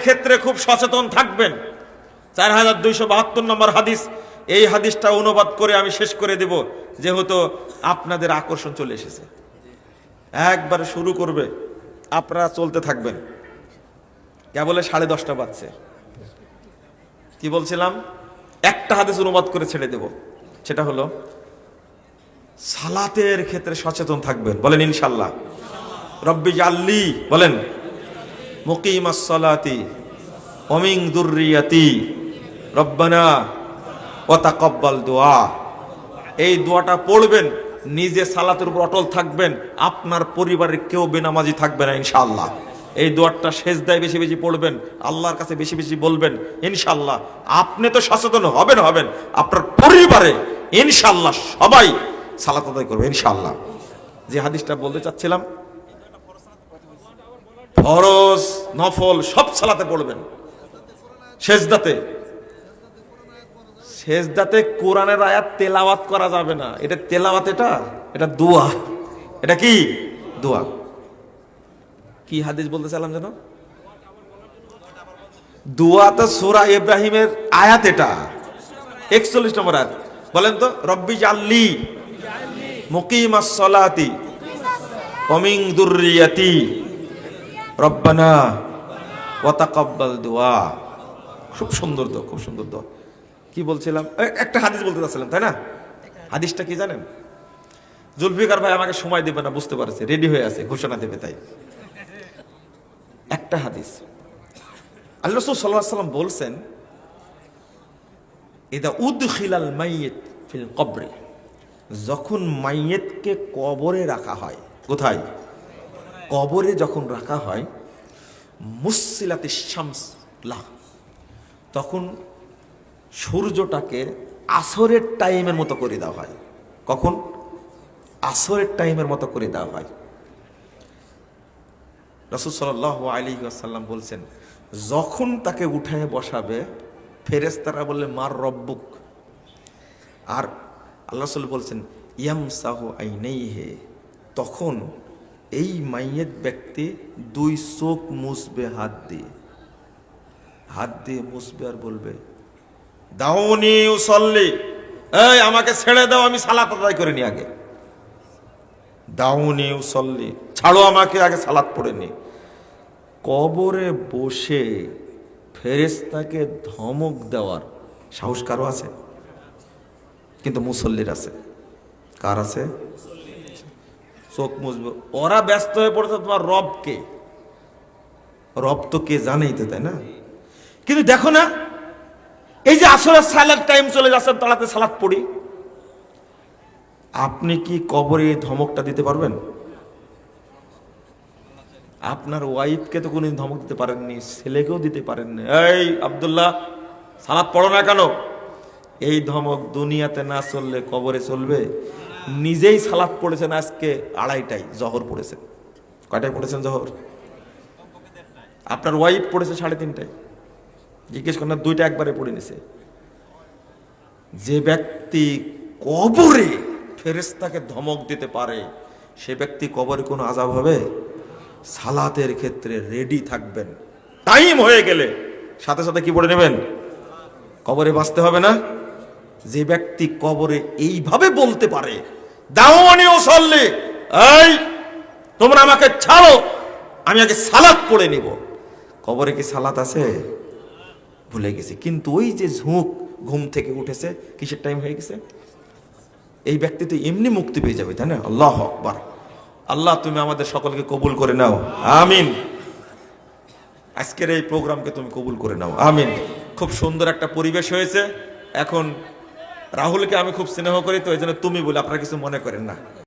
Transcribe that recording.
ক্ষেত্রে খুব সচেতন থাকবেন। 4272 নম্বর হাদিস। এই হাদিসটা অনুবাদ করে আমি শেষ করে দেব, যেহেতু আপনাদের আকর্ষণ চলে এসেছে। একবার শুরু করবে, আপনারা চলতে থাকবেন। কেবলে 10:30 বাজছে। কি বলছিলাম? একটা হাদিস অনুবাদ করে ছেড়ে দেব, সেটা হলো সালাতের ক্ষেত্রে সচেতন থাকবেন। বলেন ইনশাআল্লাহ। রব্বি জাল্লি, বলেন মুকিমাস সালাতি ওয়া মিন যুররিয়াতি রব্বানা ওয়া তাকাব্বাল দুআ। এই দোয়াটা পড়বেন, নিজে সালাতের উপর অটল থাকবেন, আপনার পরিবারের কেউ বেনামাজি থাকবে না ইনশাআল্লাহ। এই দোয়াটা সেজদায় বেশি বেশি পড়বেন, আল্লাহর কাছে বেশি বেশি বলবেন ইনশাআল্লাহ। আপনি তো সচেতন হবেন, আপনার পরিবারে ইনশাআল্লাহ সবাই সালাত আদায় করবে ইনশাআল্লাহ। যে হাদিসটা বলতে চাচ্ছিলাম, ফরজ নফল সব সালাতে পড়বেন। সেজদাতে কোরআনের আয়াত তেলাওয়াত করা যাবে না। এটা তেলাওয়াত, এটা দোয়া। এটা কি দোয়া? কি হাদিস বলতে চাইলাম যেন? দোয়া তো সূরা ইব্রাহিমের আয়াত, এটা 41 নম্বর আয়াত। বলেন তো, রব্বি জাল্লি মুকিমাস সালাতি ওয়া মিন যুররিয়াতি রব্বানা ওয়া তাকাব্বাল দুআ। খুব সুন্দর দোয়া, খুব সুন্দর দোয়া। কি বলছিলাম? একটা হাদিস বলতে চাচ্ছিলাম, তাই না? হাদিসটা কি জানেন? জুলফিকার ভাই আমাকে সময় দেবে না, বুঝতে পারছে, রেডি হয়ে আছে, ঘোষণা দেবে। তাই একটা হাদিস, আল্লাহ রাসূল সাল্লাল্লাহু আলাইহি ওয়াসাল্লাম বলছেন, ইদা উদখিলাল মাইয়িত ফিল কবরি, যখন মাইয়িতকে কবরে রাখা হয়। কোথায়? কবরে যখন রাখা হয়, মুসসিলাতিশ শামস লা, তখন সূর্যটাকে আসরের টাইমের মতো করে দেওয়া হয়। কখন? আসরের টাইমের মতো করে দেওয়া হয়। রাসূল সাল্লাল্লাহু আলাইহি ওয়াসাল্লাম বলছেন, যখন তাকে উঠায় বসাবে, ফেরেশতারা বললে মার রব্বুক, আর আল্লাহ রাসূল বলছেন ইয়ামসাহু আইনাইহি, তখন এই মাইয়িত ব্যক্তি 2 চোখ মুছবে, হাত দিয়ে মুছবে, আর বলবে দাউনি উসাল্লি, এই আমাকে ছেড়ে দাও, আমি সালাত আদায় করে নি আগে। দাউনি উসাল্লি, ছাড়ো আমাকে, আগে সালাত পড়ে নি। কবরে বসে ফেরেশতাকে ধমক দেওয়ার সাহস কারো আছে? কিন্তু মুসল্লির আছে। কার আছে? চোখ মুছবে। ওরা ব্যস্ত হয়ে পড়েছে তোমার রবকে। রব তো কে জানেই তো, তাই না? কিন্তু দেখো না, এই যে আসরের সালাত টাইম চলে যাচ্ছে, তাড়াতে সালাত পড়ি। আপনি কি কবরে ধমকটা দিতে পারবেন? আপনার ওয়াইফকে তো কোনদিন ধমক দিতে পারেননি, ছেলেকেও দিতে পারেননি, এই আব্দুল্লাহ সালাত পড়ো না কেন? এই ধমক দুনিয়াতে না চললে কবরে চলবে? নিজেই সালাত পড়েছেন আজকে 2:30টায়, জহর পড়েছেন। কয়টায় পড়েছেন জহর? আপনার ওয়াইফ পড়েছে 3:30টায়। জিজ্ঞেস করেন, 2টা একবারে পড়ে নিছে। যে ব্যক্তি কবরে ফেরেশতাকে ধমক দিতে পারে, সে ব্যক্তি কবরে কোনো আযাব হবে? সালাতের ক্ষেত্রে রেডি থাকবেন। টাইম হয়ে গেলে সাথে সাথে কি পড়ে নেবেন? কবরে বাঁচতে হবে না? যে ব্যক্তি কবরে এইভাবে বলতে পারে, দাওয়ানি উসাল্লি, এই তোমরা আমাকে ছাড়ো, আমি আগে সালাত পড়ে নিব। কবরে কি সালাত আছে? ভুলে গেছে। কিন্তু ওই যে ঘুম থেকে উঠেছে, কিসের টাইম হয়ে গেছে, এই ব্যক্তি তো এমনি মুক্তি পেয়ে যাবে, তাই না? আল্লাহু আকবার। আল্লাহ তুমি আমাদের সকলকে কবুল করে নাও, আমিন। আজকের এই প্রোগ্রামকে তুমি কবুল করে নাও, আমিন। খুব সুন্দর একটা পরিবেশ হয়েছে। এখন রাহুলকে আমি খুব স্নেহ করি, তো এই জন্য তুমি বলে, আপনারা কিছু মনে করেন না।